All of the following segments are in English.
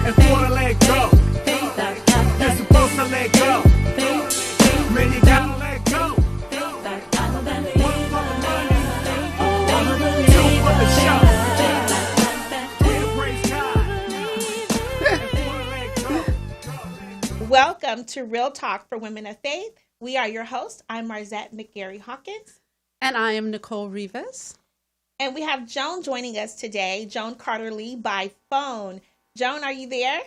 If you wanna let go, you're supposed to let go. Man, you gotta let go. One for the money, two for the show. We embrace God. If you wanna let go. Welcome to Real Talk for Women of Faith. We are your hosts. I'm Marzette McGarry Hawkins. And I am Nicole Rivas. And we have Joan joining us today, Joan Carter Lee, by phone. Joan, are you there?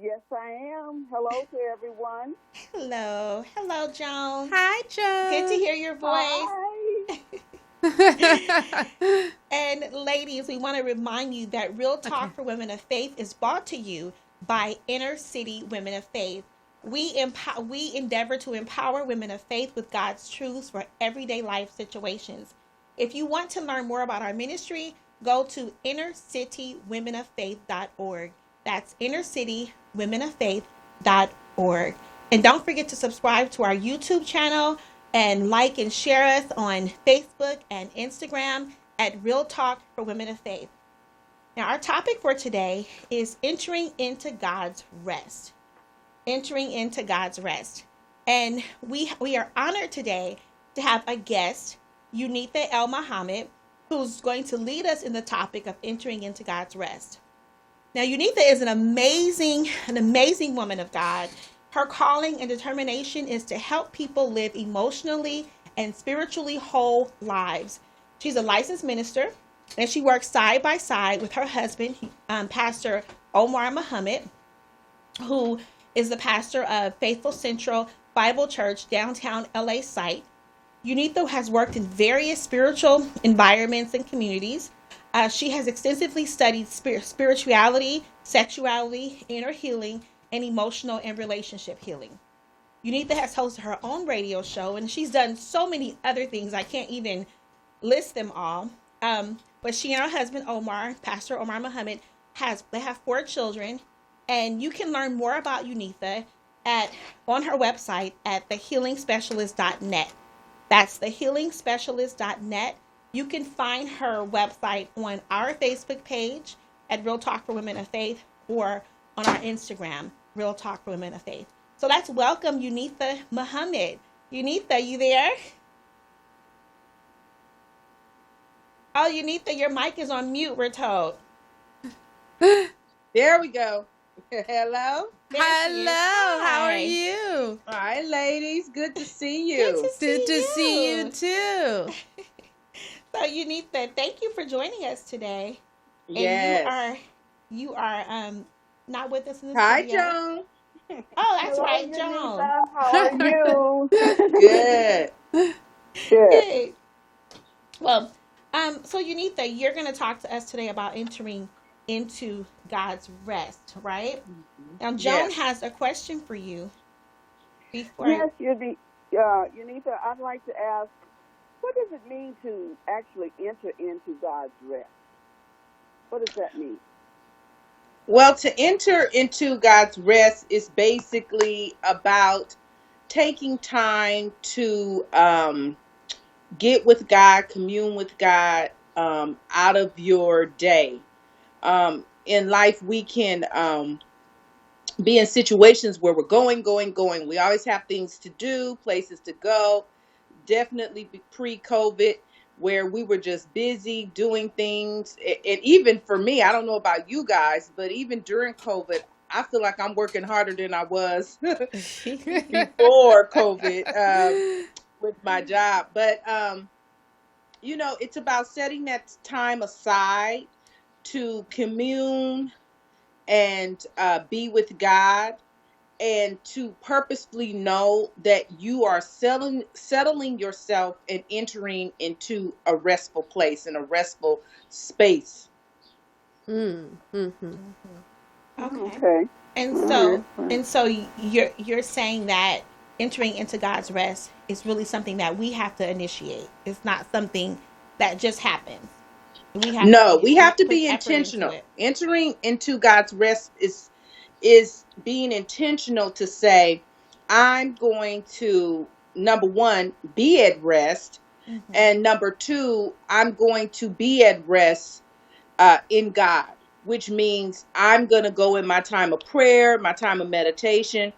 Yes, I am. Hello to everyone. Hello. Hello, Joan. Hi, Joan. Good to hear your voice. Hi. And ladies, we want to remind you that Real Talk for Women of Faith is brought to you by Inner City Women of Faith. We endeavor to empower women of faith with God's truths for everyday life situations. If you want to learn more about our ministry, go to innercitywomenoffaith.org. That's innercitywomenoffaith.org. And don't forget to subscribe to our YouTube channel and like and share us on Facebook and Instagram at Real Talk for Women of Faith. Now, our topic for today is entering into God's rest. Entering into God's rest. And we are honored today to have a guest, Unitha El Muhammad, who's going to lead us in the topic of entering into God's rest. Now, Unitha is an amazing woman of God. Her calling and determination is to help people live emotionally and spiritually whole lives. She's a licensed minister, and she works side by side with her husband, Pastor Omar Muhammad, who is the pastor of Faithful Central Bible Church, downtown LA site. Unitha has worked in various spiritual environments and communities. She has extensively studied spirituality, sexuality, inner healing, and emotional and relationship healing. Unitha has hosted her own radio show, and she's done so many other things. I can't even list them all. But she and her husband, Omar, Pastor Omar Muhammad, they have 4 children, and you can learn more about Unitha on her website at thehealingspecialist.net. That's thehealingspecialist.net. You can find her website on our Facebook page at Real Talk for Women of Faith or on our Instagram, Real Talk for Women of Faith. So let's welcome Unitha Muhammad. Unitha, you there? Oh, Unitha, your mic is on mute, we're told. There we go. Hello. Hello. How are Hi. you? Hi, ladies. Good to see you. Good to See you too. So, Unitha, thank you for joining us today. Yes. And you are not with us in the Hi, studio. Joan. Oh, that's Hello, right, Unitha. Joan. How are you? Good. Good. Hey. Well, so Unitha, you're going to talk to us today about entering into God's rest, right? Now, Joan Yes. has a question for you. Yes, Unitha, I'd like to ask, what does it mean to actually enter into God's rest? What does that mean? Well, to enter into God's rest is basically about taking time to get with God, commune with God out of your day. In life, we can be in situations where we're going. We always have things to do, places to go. Definitely pre-COVID, where we were just busy doing things. And even for me, I don't know about you guys, but even during COVID, I feel like I'm working harder than I was before COVID with my job. But, it's about setting that time aside to commune and be with God, and to purposefully know that you are settling yourself and entering into a restful place and a restful space. Mm-hmm. Okay. And so you're saying that entering into God's rest is really something that we have to initiate. It's not something that just happens. We have to put be effort into intentional. it. Entering into God's rest is being intentional to say, I'm going to, number one, be at rest, Mm-hmm. and number two, I'm going to be at rest in God. which means I'm going to go in my time of prayer, my time of meditation,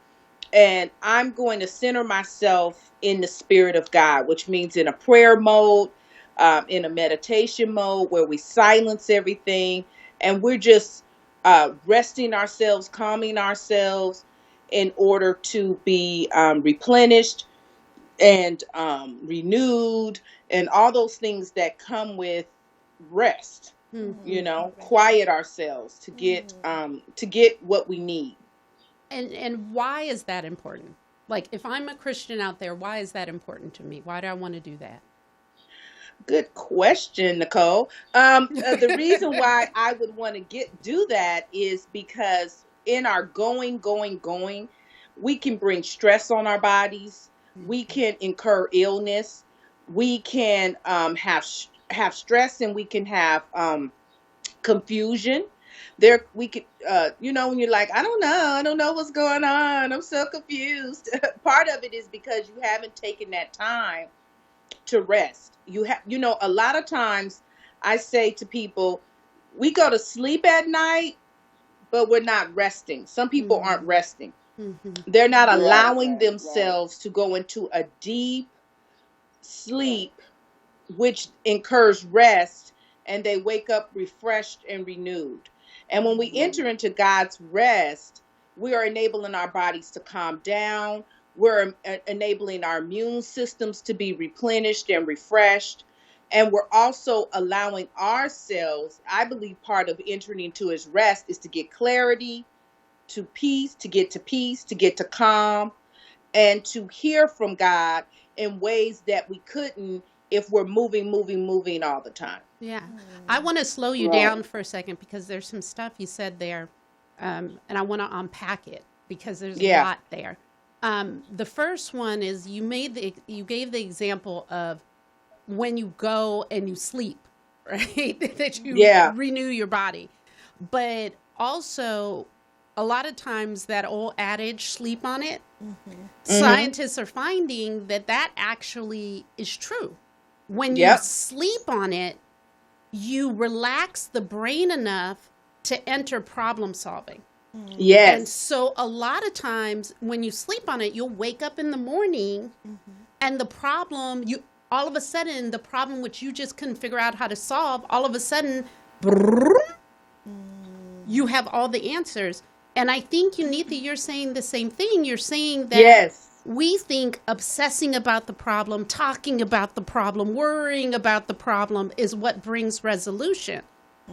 and I'm going to center myself in the Spirit of God, which means in a prayer mode, in a meditation mode where we silence everything and we're just resting ourselves, calming ourselves in order to be replenished and renewed and all those things that come with rest. Quiet ourselves to get what we need. And why is that important? Like, if I'm a Christian out there, why is that important to me? Why do I want to do that? Good question, Nicole. The reason why I would want to do that is because in our going, we can bring stress on our bodies. We can incur illness. We can have stress, and we can have confusion. We could, when you're like, I don't know what's going on. I'm so confused. Part of it is because you haven't taken that time to rest. A lot of times I say to people, we go to sleep at night, but we're not resting. Some people aren't resting. They're not allowing themselves to go into a deep sleep, which incurs rest, and they wake up refreshed and renewed. And when we enter into God's rest, we are enabling our bodies to calm down. We're enabling our immune systems to be replenished and refreshed. And we're also allowing ourselves, I believe part of entering into his rest is to get clarity, to peace, to get to calm, and to hear from God in ways that we couldn't if we're moving all the time. Yeah. I want to slow you down for a second because there's some stuff you said there, and I want to unpack it because there's a lot there. The first one is you gave the example of when you go and you sleep, right? That you renew your body. But also, a lot of times that old adage, sleep on it, scientists are finding that actually is true. When you sleep on it, you relax the brain enough to enter problem solving. Yes. And so a lot of times when you sleep on it, you'll wake up in the morning and the problem, all of a sudden, the problem which you just couldn't figure out how to solve, all of a sudden, you have all the answers. And I think, Unitha, you're saying the same thing. You're saying that we think obsessing about the problem, talking about the problem, worrying about the problem is what brings resolution.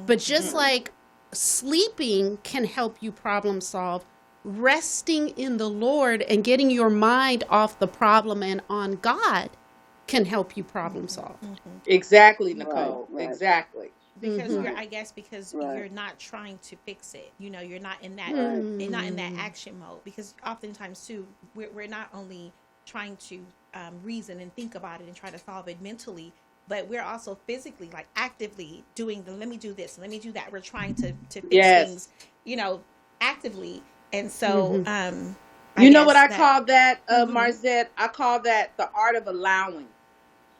But just like sleeping can help you problem solve, resting in the Lord and getting your mind off the problem and on God can help you problem solve. Exactly, Nicole. Right. Exactly. Because you're not trying to fix it. You're not in that not in that action mode. Because oftentimes too, we're not only trying to reason and think about it and try to solve it mentally, but we're also physically, like actively doing let me do this, let me do that. We're trying to fix things, actively. And so, what I call that, Marzette? I call that the art of allowing.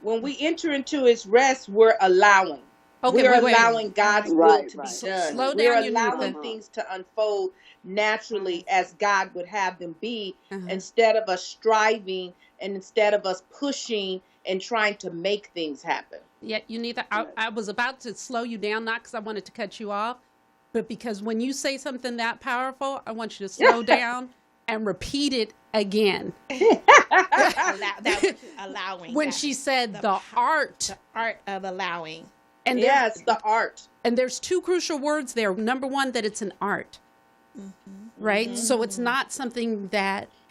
When we enter into his rest, we're allowing. Okay, we're allowing God's will to be done. Slow down, we're allowing things to unfold naturally as God would have them be, instead of us striving and instead of us pushing and trying to make things happen. Yeah, I was about to slow you down, not because I wanted to cut you off, but because when you say something that powerful, I want you to slow down and repeat it again. Allowing. When she said the art of allowing. And the art. And there's two crucial words there. Number one, that it's an art, right? So it's not something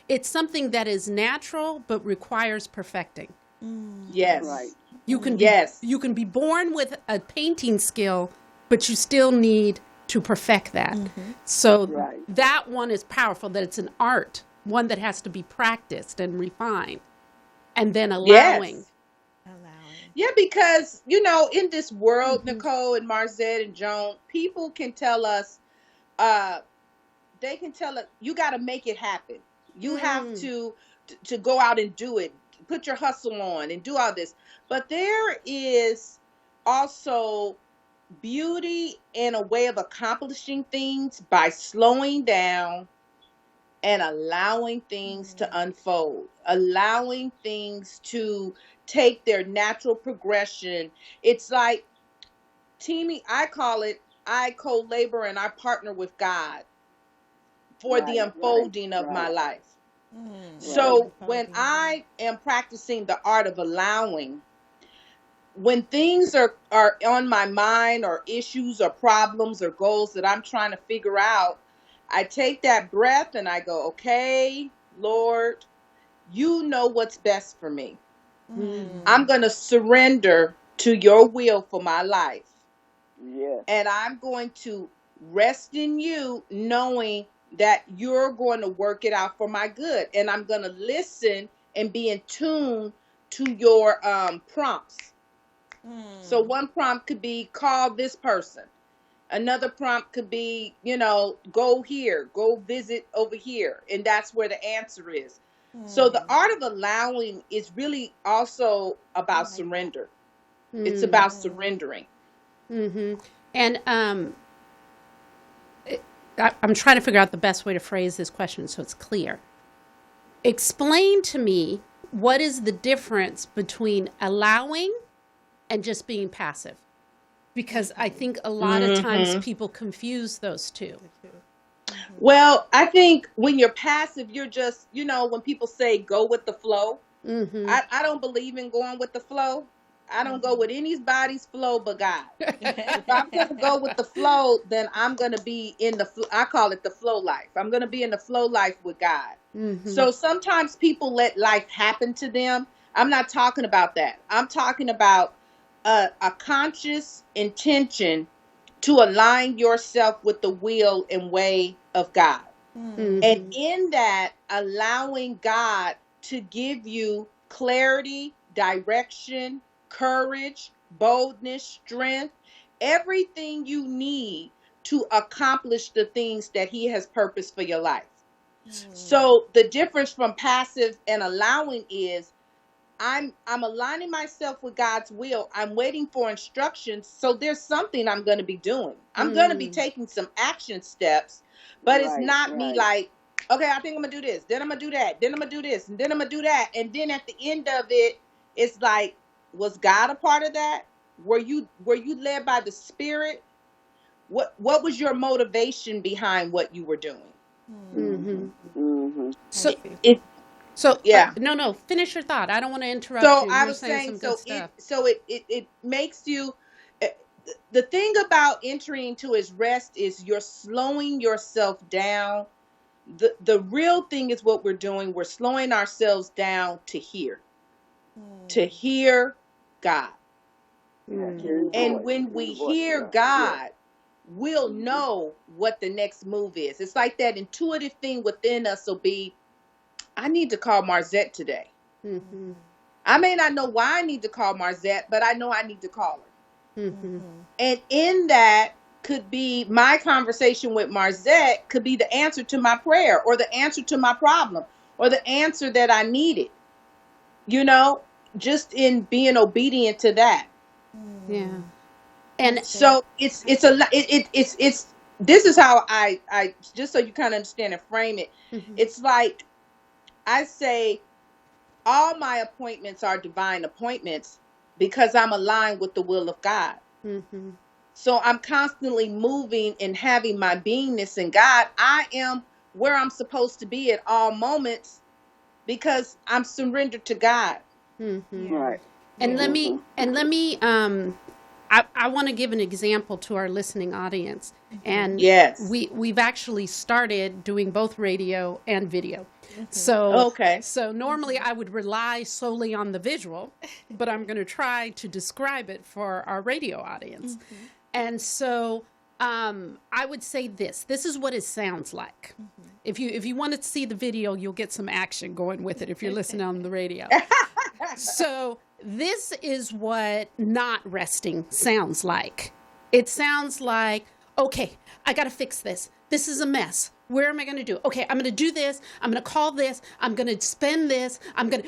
it's something that is natural, but requires perfecting. Yes. Right. You can be born with a painting skill, but you still need to perfect that. So that one is powerful, that it's an art, one that has to be practiced and refined. And then allowing. Yeah, because, in this world, Nicole and Marzette and Joan, people can tell us, you got to make it happen. You have to go out and do it. Put your hustle on and do all this. But there is also beauty and a way of accomplishing things by slowing down and allowing things to unfold, allowing things to take their natural progression. It's like teaming, I call it, I co-labor and I partner with God for the unfolding of my life. So when I am practicing the art of allowing, when things are on my mind, or issues or problems or goals that I'm trying to figure out, I take that breath and I go, okay, Lord, you know what's best for me. I'm going to surrender to your will for my life. Yes. And I'm going to rest in you, knowing that you're going to work it out for my good. And I'm going to listen and be in tune to your prompts. So one prompt could be call this person. Another prompt could be, go here, go visit over here. And that's where the answer is. So the art of allowing is really also about surrender. It's about surrendering. And I'm trying to figure out the best way to phrase this question so it's clear. Explain to me, what is the difference between allowing and just being passive? Because I think a lot of times people confuse those two. Well, I think when you're passive, you're just, when people say go with the flow, I don't believe in going with the flow. I don't go with anybody's flow but God. If I'm going to go with the flow, then I'm going to be in I call it the flow life. I'm going to be in the flow life with God. So sometimes people let life happen to them. I'm not talking about that. I'm talking about a conscious intention to align yourself with the will and way of God. And in that, allowing God to give you clarity, direction, courage, boldness, strength, everything you need to accomplish the things that he has purposed for your life. So the difference from passive and allowing is I'm aligning myself with God's will. I'm waiting for instructions. So there's something I'm going to be doing. I'm going to be taking some action steps, but it's not me like, okay, I think I'm going to do this. Then I'm going to do that. Then I'm going to do this. And then I'm going to do that. And then at the end of it, it's like, was God a part of that? Were you led by the Spirit? What was your motivation behind what you were doing? So yeah. No, finish your thought. I don't want to interrupt so you. I was saying, it makes you, the thing about entering into his rest is you're slowing yourself down. The real thing is what we're doing. We're slowing ourselves down to hear God. And when we hear God, we'll know what the next move is. It's like that intuitive thing within us will be, I need to call Marzette today. I may not know why I need to call Marzette, but I know I need to call her. And in that could be my conversation with Marzette could be the answer to my prayer or the answer to my problem or the answer that I needed, just in being obedient to that. Yeah. And so this is how I just so you kind of understand and frame it. It's like I say all my appointments are divine appointments because I'm aligned with the will of God. So I'm constantly moving and having my beingness in God. I am where I'm supposed to be at all moments because I'm surrendered to God. Right. And let me I want to give an example to our listening audience. And yes, we've actually started doing both radio and video. So normally I would rely solely on the visual, but I'm going to try to describe it for our radio audience. And so I would say this is what it sounds like. If you want to see the video, you'll get some action going with it if you're listening on the radio. So this is what not resting sounds like. It sounds like, okay, I got to fix this. This is a mess. Where am I going to do? Okay, I'm going to do this. I'm going to call this. I'm going to spend this. Right.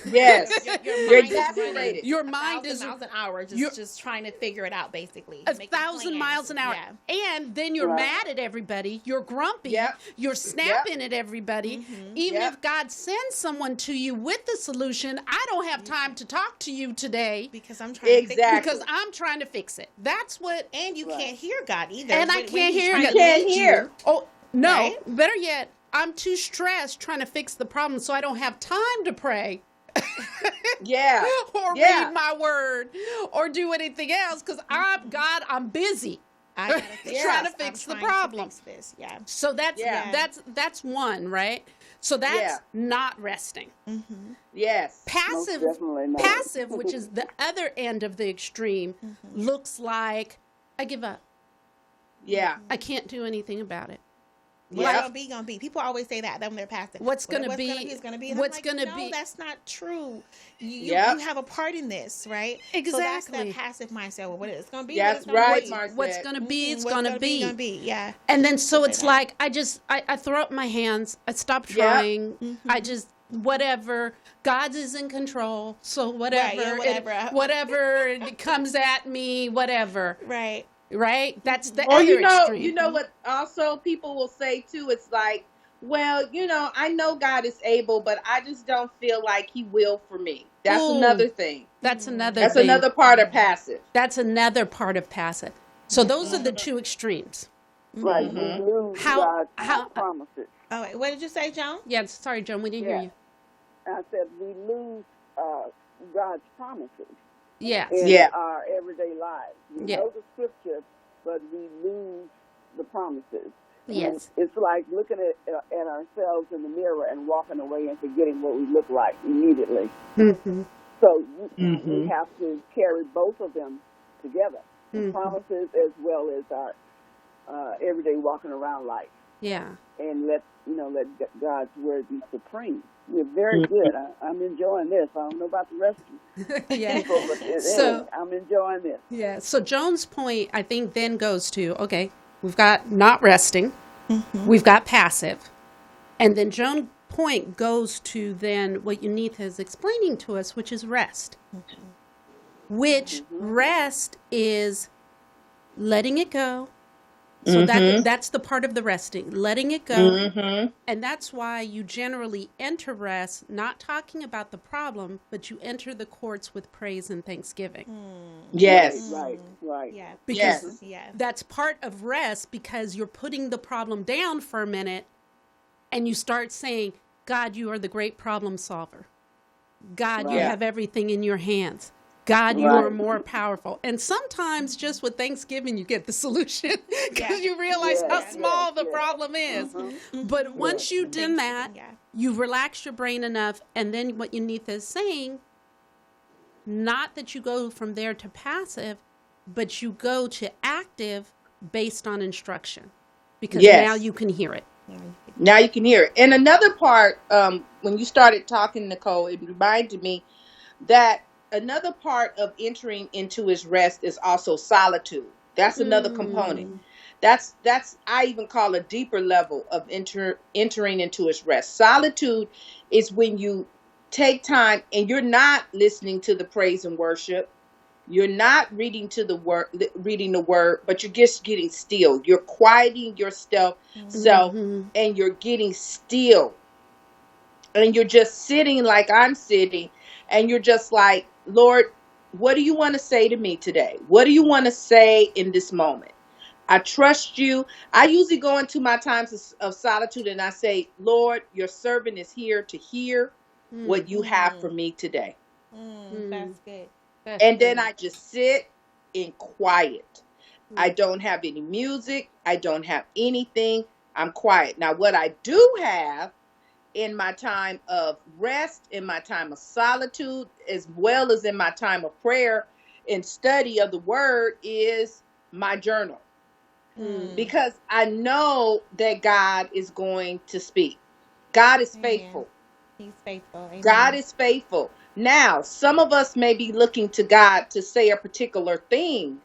Yes. Your You're mind is running exasperated. Your a mind thousand is miles an hour, you're- just trying to figure it out, basically. a making 1,000 miles an hour. Yeah. And then you're Right. mad at everybody. You're grumpy. Yep. You're snapping at everybody. Even Yep. if God sends someone to you with the solution, I don't have time to talk to you today Because I'm trying to fix Exactly. because I'm trying to fix it. That's what. and you Right. can't hear God either. And I when can't he's hear trying God. to You can't lead hear. Oh, no. Right? Better yet, I'm too stressed trying to fix the problem, so I don't have time to pray Yeah. or Yeah. read my word or do anything else because I'm busy. I gotta fix Trying this. to fix I'm the trying to problem. fix this. Yeah. So Yeah. that's one, right? So that's Yeah. not resting. Yes. Most definitely not. Passive, which is the other end of the extreme, looks like I give up. Yeah. I can't do anything about it. What's Yep. gonna be? People always say that when they're passive. What's gonna be- is gonna be. And what's I'm like, gonna no, be- that's not true. Yep. You have a part in this, right? So Exactly. that's that passive mindset. Well, what it's gonna be? That's what it's gonna right, be. Marcia. What's gonna be, it's What's gonna be. Gonna be. Yeah. And then so Say it's that. like I throw up my hands. I stop Yep. trying. I just whatever. God is in control. So whatever, yeah, whatever. whatever comes at me, whatever. Right. Right? That's the Or other extreme. you know what also people will say too, it's like, well, I know God is able, but I just don't feel like he will for me. That's Ooh. another thing. That's another That's thing. another part of passive. That's another part of passive. So those are the two extremes. Right. Mhm. We lose How- God's promises. Oh, wait, what did you say, Joan? Yeah, sorry, Joan, we didn't hear Yeah. you. I said we lose God's promises Yes. in Yeah. our everyday lives. We Yeah. know the scripture, but we lose the promises. Yes. It's like looking at ourselves in the mirror and walking away and forgetting what we look like immediately. Mhm. So we Mhm. have to carry both of them together, the Mhm. promises as well as our everyday walking around life, Yeah. and let God's word be supreme. We're very good. I'm enjoying this. I don't know about the rest of Yeah. people, but So- I'm enjoying this. Yeah. So Joan's point, I think, then goes to okay, we've got not resting, we've got passive, and then Joan's point goes to then what Unitha is explaining to us, which is rest. Which rest is letting it go. So that's the part of the resting, letting it go. Mm-hmm. And that's why you generally enter rest, not talking about the problem, but you enter the courts with praise and thanksgiving. Yes. Right. Yeah. Because Yes. Yeah. that's part of rest because you're putting the problem down for a minute and you start saying, God, you are the great problem solver. God, you Right. have everything in your hands. God, you Right. are more powerful. And sometimes just with Thanksgiving, you get the solution because Yeah. you realize how Yes, small yes, the yes. problem is. Mhm. But once you've done that, Yeah. you relax your brain enough, and then what Unitha is saying, not that you go from there to passive, but you go to active based on instruction, because Yes. now you can hear it. Now you can hear it. And another part, when you started talking, Nicole, it reminded me that another part of entering into his rest is also solitude. That's another component. That's I even call a deeper level of entering into his rest. Solitude is when you take time and you're not listening to the praise and worship. You're not reading the word, but you're just getting still. You're quieting yourself, and you're getting still. And you're just sitting like I'm sitting, and you're just like, Lord, what do you want to say to me today? What do you want to say in this moment? I trust you. I usually go into my times of solitude and I say, Lord, your servant is here to hear what you have for me today. That's good. And then I just sit in quiet. I don't have any music. I don't have anything. I'm quiet. Now, what I do have in my time of rest, in my time of solitude, as well as in my time of prayer and study of the word, is my journal. Because I know that God is going to speak. God is faithful. He's faithful. Amen. God is faithful. Now, some of us may be looking to God to say a particular thing,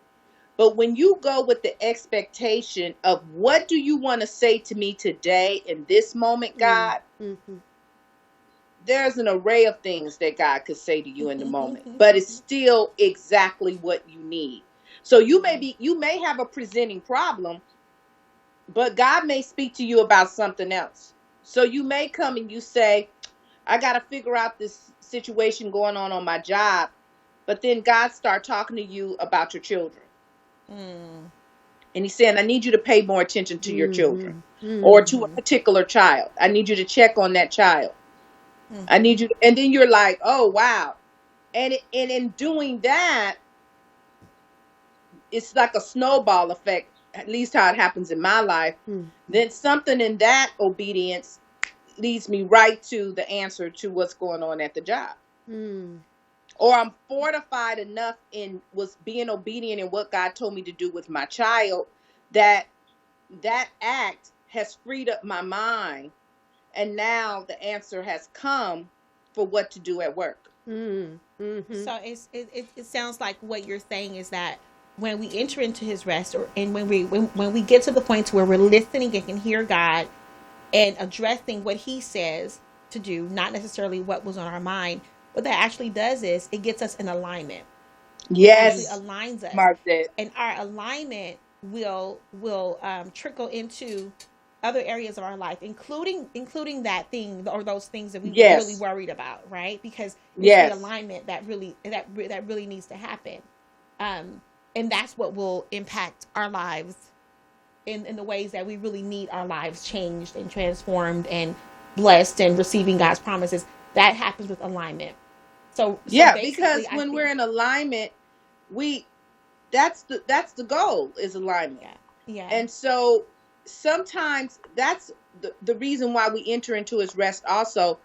But when you go with the expectation of what do you want to say to me today in this moment, God, Mm-hmm. there's an array of things that God could say to you in the moment, but it's still exactly what you need. So you may have a presenting problem, but God may speak to you about something else. So you may come and you say, I got to figure out this situation going on my job. But then God start talking to you about your children. And he's saying, I need you to pay more attention to your children or to a particular child. I need you to check on that child. I need you to, and then you're like, oh, wow. And in doing that, it's like a snowball effect, at least how it happens in my life. Then something in that obedience leads me right to the answer to what's going on at the job. Or I'm fortified enough in was being obedient in what God told me to do with my child, that act has freed up my mind. And now the answer has come for what to do at work. So it sounds like what you're saying is that when we enter into his rest, and when we get to the point where we're listening and can hear God and addressing what he says to do, not necessarily what was on our mind, what that actually does is it gets us in alignment. Yes. It actually aligns us. Mark that. And our alignment will trickle into other areas of our life, including that thing or those things that we were really worried about, right? Because it's the alignment that really needs to happen. And that's what will impact our lives in the ways that we really need our lives changed and transformed and blessed and receiving God's promises. That happens with alignment. So because when we're in alignment, that's the goal, is alignment. Yeah. And so sometimes that's the reason why we enter into his rest also.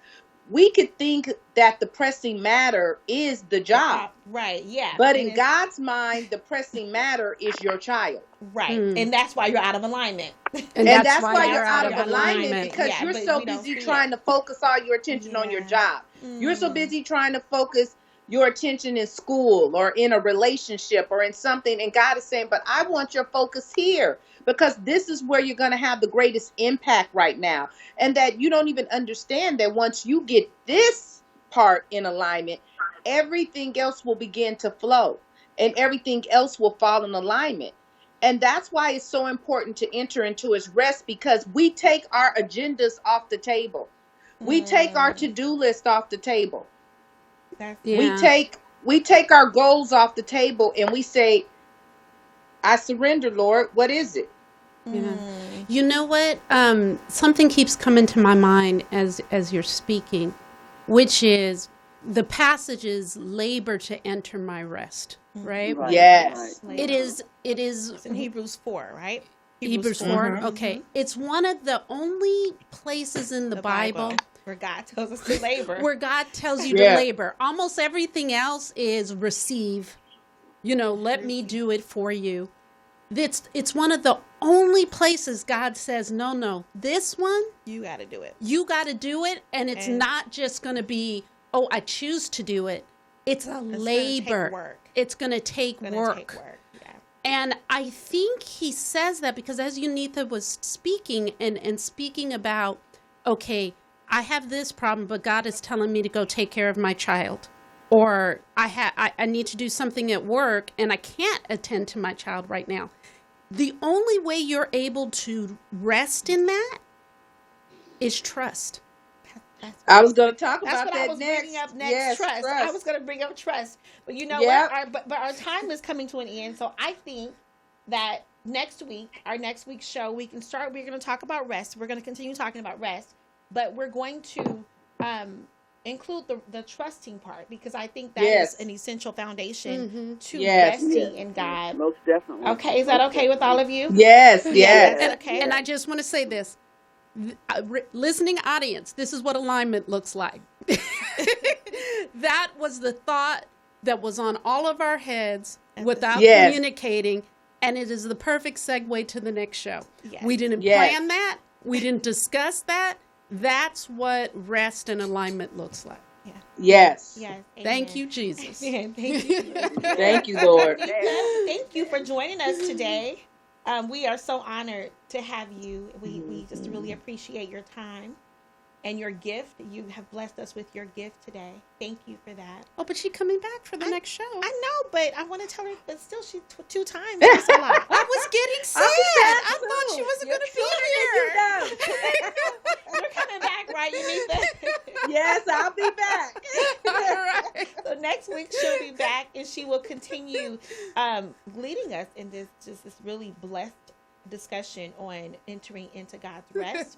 We could think that the pressing matter is the job. Right, yeah. But in God's mind, the pressing matter is your child. Right. And that's why you're out of alignment. And that's why you're out of alignment, because you're so busy trying to focus all your attention on your job. You're so busy trying to focus your attention in school or in a relationship or in something. And God is saying, but I want your focus here, because this is where you're going to have the greatest impact right now. And that you don't even understand that once you get this part in alignment, everything else will begin to flow and everything else will fall in alignment. And that's why it's so important to enter into his rest, because we take our agendas off the table. We take our to-do list off the table. We take our goals off the table and we say, I surrender, Lord. What is it? Yeah. You know what? Something keeps coming to my mind as you're speaking, which is the passage is labor to enter my rest, right? Yes. Right. It is. It's in Hebrews 4, right? Hebrews 4. Okay. It's one of the only places in the Bible where God tells us to labor. Where God tells you to labor. Almost everything else is receive. Let me do it for you. It's one of the only places God says, no, this one, you got to do it. You got to do it. And it's not just going to be, oh, I choose to do it. It's a labor. It's going to take work. Yeah. And I think he says that because as Unitha was speaking and speaking about, okay, I have this problem, but God is telling me to go take care of my child. Or I need to do something at work and I can't attend to my child right now. The only way you're able to rest in that is trust. I was going to talk about that next. That's what I was bringing up next. Yes, trust. I was going to bring up trust. But you know what? But our time is coming to an end. So I think that our next week's show, we're going to talk about rest. We're going to continue talking about rest. But we're going to include the trusting part, because I think that is an essential foundation to resting in God. Most definitely. Okay, is that okay with all of you? Yes. Okay. And I just want to say this. Listening audience, this is what alignment looks like. That was the thought that was on all of our heads without communicating, and it is the perfect segue to the next show. Yes. We didn't plan that. We didn't discuss that. That's what rest and alignment looks like. Yes. Yes. Thank Amen. you, Jesus. Amen. Thank you. Thank you, Lord. Thank you for joining us today. We are so honored to have you. We just really appreciate your time and your gift. You have blessed us with your gift today. Thank you for that. Oh, but she's coming back for the next show. I know, but I want to tell her, but still, she 2 times. That's a lot. I was getting sad. I'll be back I thought she soon. wasn't You're going to be sooner than here. you know. You're coming back, right? You need that. Yes, I'll be back. All right. So next week she'll be back, and she will continue leading us in this really blessed discussion on entering into God's rest.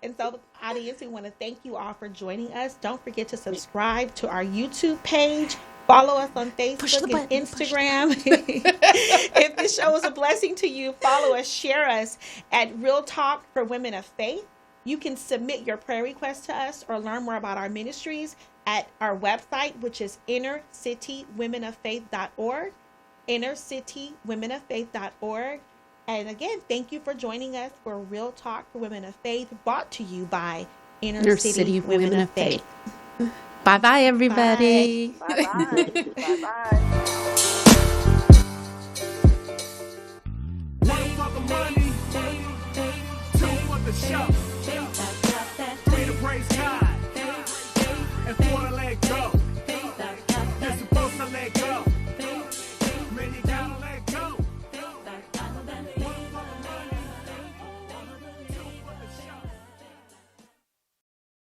And so, audience, we want to thank you all for joining us. Don't forget to subscribe to our YouTube page. Follow us on Facebook and Instagram. If this show is a blessing to you, follow us, share us at Real Talk for Women of Faith. You can submit your prayer requests to us or learn more about our ministries at our website, which is innercitywomenoffaith.org, innercitywomenoffaith.org. And again, thank you for joining us for Real Talk for Women of Faith, brought to you by Inner City Women of Faith. Bye-bye, everybody. Bye-bye. Bye-bye. Motherfucker money.